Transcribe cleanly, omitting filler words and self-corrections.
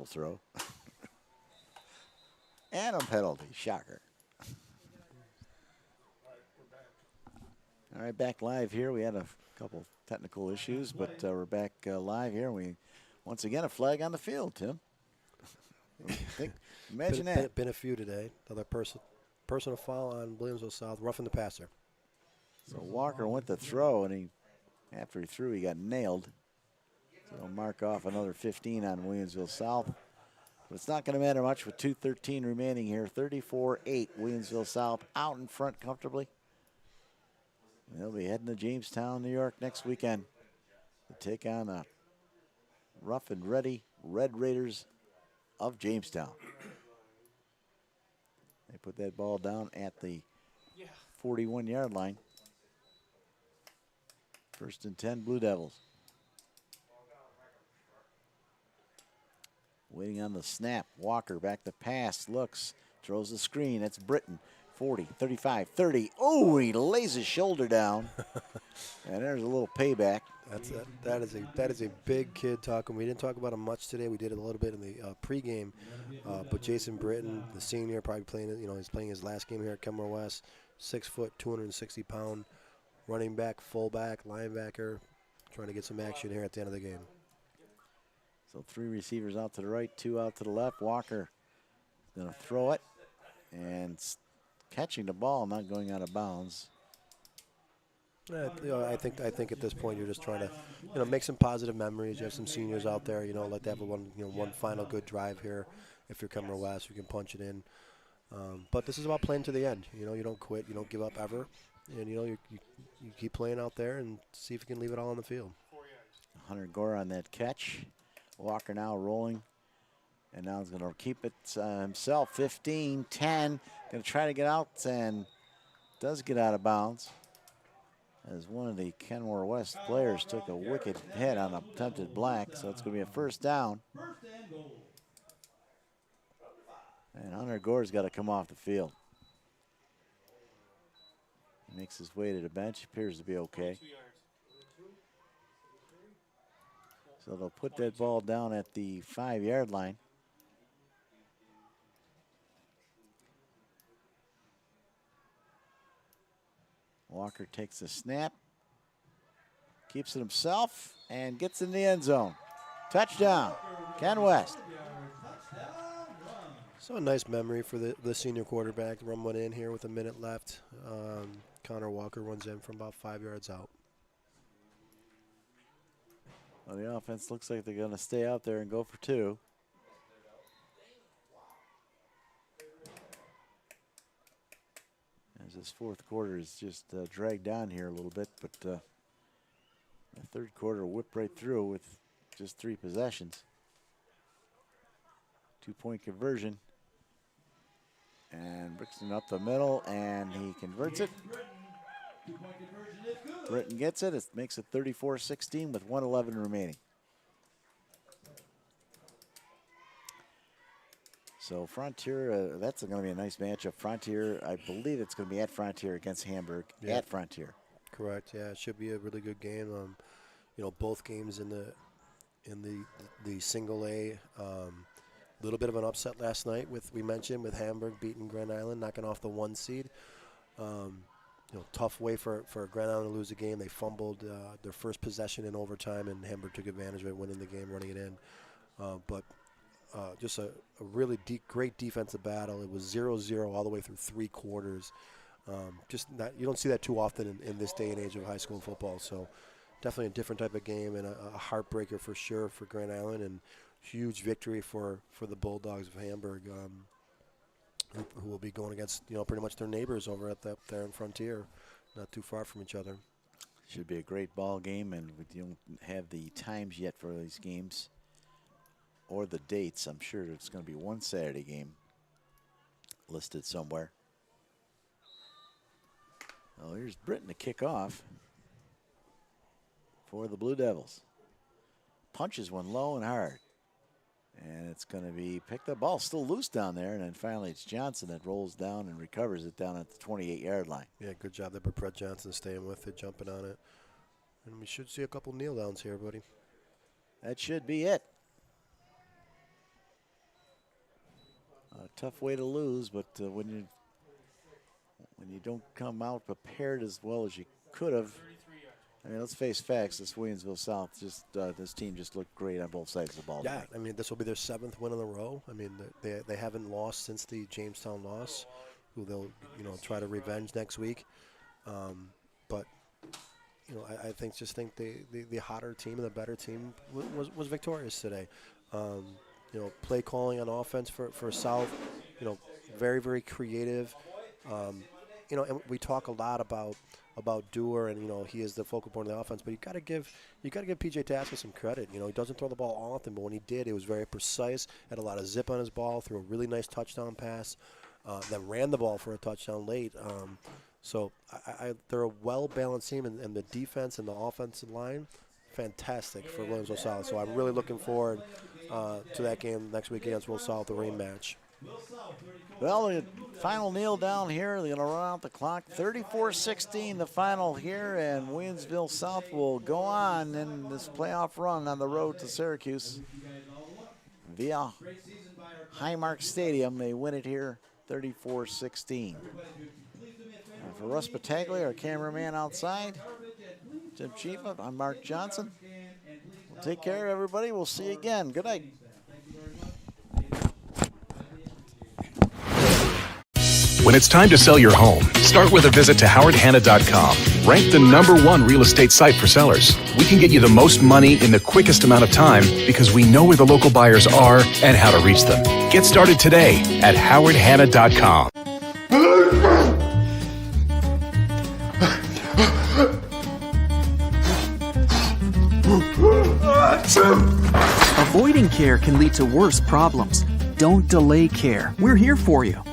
rifle throw. And a penalty. Shocker. All right, back live here. We had a couple technical issues, but we're back live here. We once again a flag on the field, Tim. Imagine that. Been a few today. Another personal foul on Williamsville South, roughing the passer. So Walker went to throw, and after he threw, he got nailed. So he'll mark off another 15 on Williamsville South. But it's not going to matter much with 2:13 remaining here. 34-8, Williamsville South out in front comfortably. They'll be heading to Jamestown, New York next weekend to take on the rough and ready Red Raiders of Jamestown. They put that ball down at the 41-yard line. 1st and 10, Blue Devils. Waiting on the snap. Walker back to pass. Looks. Throws the screen. That's Britton. 40, 35, 30. Oh, he lays his shoulder down. And there's a little payback. That is a big kid talking. We didn't talk about him much today. We did a little bit in the pregame. But Jason Britton, the senior, probably playing. He's playing his last game here at Kenmore West. 6 foot, 260-pound, running back, fullback, linebacker, trying to get some action here at the end of the game. So 3 receivers out to the right, 2 out to the left. Walker is going to throw it and catching the ball, not going out of bounds. I think at this point you're just trying to, make some positive memories. You have some seniors out there, like to have one final good drive here. If you're Kenmore West, you can punch it in. But this is about playing to the end. You don't quit, you don't give up ever, and you keep playing out there and see if you can leave it all on the field. Hunter Gore on that catch. Walker now rolling, and now he's going to keep it himself. 15, 10, going to try to get out, and does get out of bounds as one of the Kenmore West players took a wicked hit on a attempted black, so it's going to be a 1st down. And Hunter Gore's got to come off the field. He makes his way to the bench, appears to be okay. So they'll put that ball down at the 5-yard line. Walker takes the snap, keeps it himself, and gets in the end zone. Touchdown, Ken West. So a nice memory for the senior quarterback. Run one in here with a minute left. Connor Walker runs in from about 5 yards out. Well, the offense looks like they're going to stay out there and go for 2. As this 4th quarter is just dragged down here a little bit, but the 3rd quarter whipped right through with just 3 possessions. 2-point conversion. And Brixton up the middle, and he converts it. Britton gets it. It makes it 34-16 with 1:11 remaining. So Frontier, that's going to be a nice matchup. Frontier, I believe it's going to be at Frontier against Hamburg. Yeah. At Frontier. Correct. Yeah, it should be a really good game. Both games in the single A. Little bit of an upset last night we mentioned with Hamburg beating Grand Island, knocking off the 1 seed. Tough way for Grand Island to lose a game. They fumbled their first possession in overtime, and Hamburg took advantage of it, winning the game, running it in. But just a really great defensive battle. It was 0-0 all the way through 3 quarters. You don't see that too often in this day and age of high school football. So definitely a different type of game and a heartbreaker for sure for Grand Island, and huge victory for the Bulldogs of Hamburg, who will be going against pretty much their neighbors over at there in Frontier, not too far from each other. Should be a great ball game, and we don't have the times yet for these games or the dates. I'm sure it's going to be one Saturday game listed somewhere. Oh, here's Britton to kick off for the Blue Devils. Punches one low and hard. And it's going to be picked up. Ball still loose down there. And then finally it's Johnson that rolls down and recovers it down at the 28-yard line. Yeah, good job there by Brett Johnson staying with it, jumping on it. And we should see a couple kneel downs here, buddy. That should be it. tough way to lose, but when you don't come out prepared as well as you could have, I mean, let's face facts. This Williamsville South this team just looked great on both sides of the ball. Yeah, tonight. I mean, this will be their 7th win in a row. I mean, they haven't lost since the Jamestown loss, who they'll try to revenge next week. But I think the hotter team and the better team was victorious today. Play calling on offense for South, very, very creative. And we talk a lot about Dewar, and he is the focal point of the offense. But you got to give PJ Tasker some credit. He doesn't throw the ball often, but when he did, it was very precise. Had a lot of zip on his ball. Threw a really nice touchdown pass. Then ran the ball for a touchdown late. So they're a well-balanced team, and the defense and the offensive line, fantastic for Williamsville South. So I'm really looking forward to that game next week against Will South, the rematch. Well, the final kneel down here. They're going to run out the clock. 34-16 the final here, and Williamsville South will go on in this playoff run on the road to Syracuse via Highmark Stadium. They win it here 34-16. For Russ Battaglia, our cameraman outside, Tim Chifa, I'm Mark Johnson. Well, take care, everybody. We'll see you again. Good night. When it's time to sell your home, start with a visit to howardhanna.com. Ranked the #1 real estate site for sellers. We can get you the most money in the quickest amount of time because we know where the local buyers are and how to reach them. Get started today at howardhanna.com. Avoiding care can lead to worse problems. Don't delay care. We're here for you.